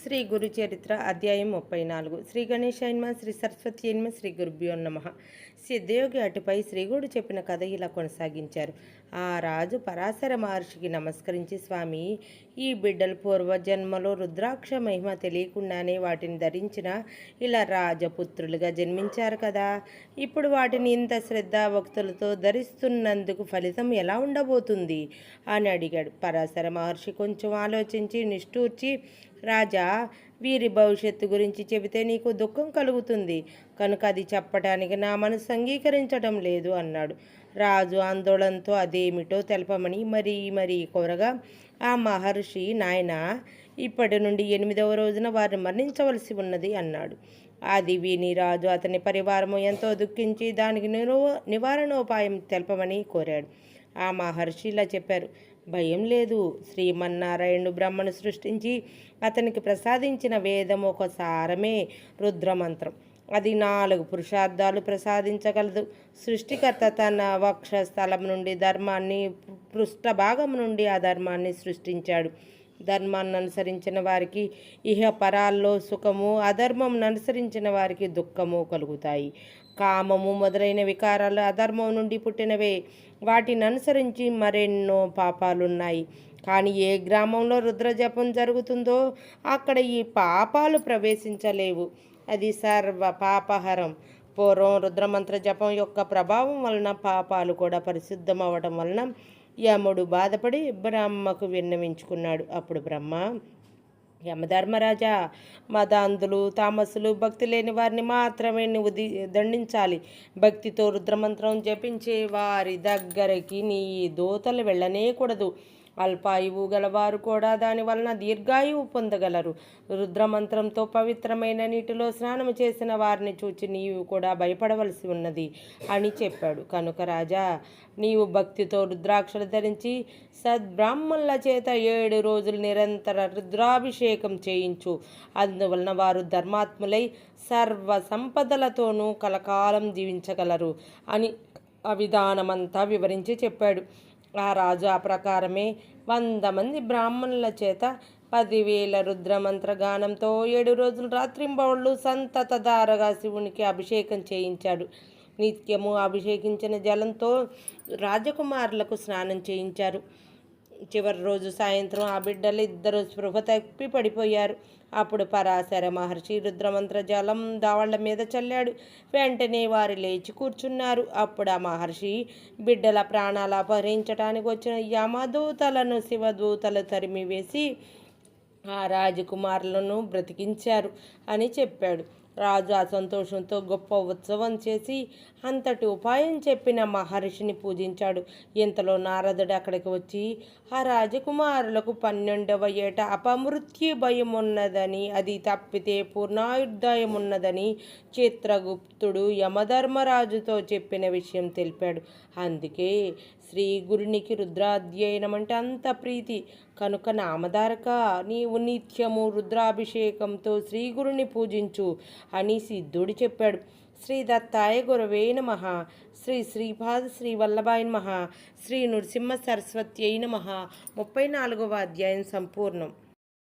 శ్రీ గురు చరిత్ర అధ్యాయం 34 శ్రీ గణేశాయన్మ శ్రీ సరస్వత్యన్మ శ్రీ గురుభ్యో నమ. సిద్ధయోగి అటుపై శ్రీగుడు చెప్పిన కథ ఇలా కొనసాగించారు. ఆ రాజు పరాశర మహర్షికి నమస్కరించి, స్వామి, ఈ బిడ్డలు పూర్వజన్మలో రుద్రాక్ష మహిమ తెలియకుండానే వాటిని ధరించిన ఇలా రాజపుత్రులుగా జన్మించారు కదా, ఇప్పుడు వాటిని ఇంత శ్రద్ధాభక్తులతో ధరిస్తున్నందుకు ఫలితం ఎలా ఉండబోతుంది అని అడిగాడు. పరాశర మహర్షి కొంచెం ఆలోచించి నిష్ఠూర్చి, రాజా, వీరి భవిష్యత్తు గురించి చెబితే నీకు దుఃఖం కలుగుతుంది కనుక అది చెప్పటానికి నా మనసు అంగీకరించడం లేదు అన్నాడు. రాజు ఆందోళనతో అదేమిటో తెలపమని మరీ కోరగా ఆ మహర్షి, నాయన, ఇప్పటి నుండి 8వ రోజున వారిని మరణించవలసి ఉన్నది అన్నాడు. అది విని రాజు అతని పరివారము ఎంతో దుఃఖించి దానికి నివారణోపాయం తెలపమని కోరాడు. ఆ మహర్షి ఇలా చెప్పారు. భయం లేదు. శ్రీమన్నారాయణుడు బ్రహ్మను సృష్టించి అతనికి ప్రసాదించిన వేదం ఒక సారమే రుద్రమంత్రం. అది 4 పురుషార్థాలు ప్రసాదించగలదు. సృష్టికర్త తన వక్షస్థలం నుండి ధర్మాన్ని, పృష్ఠభాగం నుండి అధర్మాన్ని సృష్టించాడు. ధర్మాన్ని అనుసరించిన వారికి ఇహపరాల్లో సుఖము, అధర్మం అనుసరించిన వారికి దుఃఖము కలుగుతాయి. కామము మొదలైన వికారాలు అధర్మం నుండి పుట్టినవే. వాటిని అనుసరించి మరెన్నో పాపాలున్నాయి. కానీ ఏ గ్రామంలో రుద్రజపం జరుగుతుందో అక్కడ ఈ పాపాలు ప్రవేశించలేవు. అది సర్వ పాపహరం. పూర్వం రుద్రమంత్ర జపం యొక్క ప్రభావం వలన పాపాలు కూడా పరిశుద్ధమవటం వలన యముడు బాధపడి బ్రహ్మకు విన్నవించుకున్నాడు. అప్పుడు బ్రహ్మ, యమధర్మరాజా, మదాంధులు, తామసులు, భక్తి లేని వారిని మాత్రమే నువ్వు దండించాలి. భక్తితో రుద్రమంత్రం జపించే వారి దగ్గరికి నీ దూతలు వెళ్ళనేకూడదు. అల్పాయువు గలవారు కూడా దాని వలన దీర్ఘాయువు పొందగలరు. రుద్రమంత్రంతో పవిత్రమైన నీటిలో స్నానం చేసిన వారిని చూచి నీవు కూడా భయపడవలసి ఉన్నది అని చెప్పాడు. కనుక రాజా, నీవు భక్తితో రుద్రాక్షలు ధరించి సద్బ్రాహ్మణుల చేత 7 రోజులు నిరంతర రుద్రాభిషేకం చేయించు. అందువలన వారు ధర్మాత్ములై సర్వ సంపదలతోనూ కలకాలం జీవించగలరు అని ఆ విధానమంతా వివరించి చెప్పాడు. ఆ రాజు ఆ ప్రకారమే 100 మంది బ్రాహ్మణుల చేత 10,000 రుద్రమంత్రగానంతో 7 రోజులు రాత్రింబవళ్ళు సంతతధారగా శివునికి అభిషేకం చేయించాడు. నిత్యము అభిషేకించిన జలంతో రాజకుమారులకు స్నానం చేయించారు. చివరి రోజు సాయంత్రం ఆ బిడ్డలు ఇద్దరు స్పృహ తప్పి పడిపోయారు. అప్పుడు పరాశర మహర్షి రుద్రమంత్ర జలం దావాళ్ల మీద చల్లాడు. వెంటనే వారు లేచి కూర్చున్నారు. అప్పుడు ఆ మహర్షి బిడ్డల ప్రాణాలు అపహరించడానికి వచ్చిన యమదూతలను శివదూతలు తరిమివేసి ఆ రాజకుమారులను బ్రతికించారు అని చెప్పాడు. రాజు ఆ సంతోషంతో గొప్ప ఉత్సవం చేసి అంతటి ఉపాయం చెప్పిన మహర్షిని పూజించాడు. ఇంతలో నారదుడు అక్కడికి వచ్చి, ఆ రాజకుమారులకు 12వ ఏట అపమృత్యు భయం ఉన్నదని, అది తప్పితే పూర్ణాయుర్దాయం ఉన్నదని చిత్రగుప్తుడు యమధర్మరాజుతో చెప్పిన విషయం తెలిపాడు. అందుకే శ్రీ గురునికి రుద్రాధ్యయనం అంటే అంత ప్రీతి. కనుక నామధారక, నీవు నిత్యము రుద్రాభిషేకంతో శ్రీగురుని పూజించు అని సిద్ధుడు చెప్పాడు. శ్రీ దత్తాయ గురవే నమః. శ్రీ శ్రీపాద శ్రీ వల్లభాయ నమః. శ్రీ నృసింహ సరస్వత్యై నమః. 34వ అధ్యాయం సంపూర్ణం.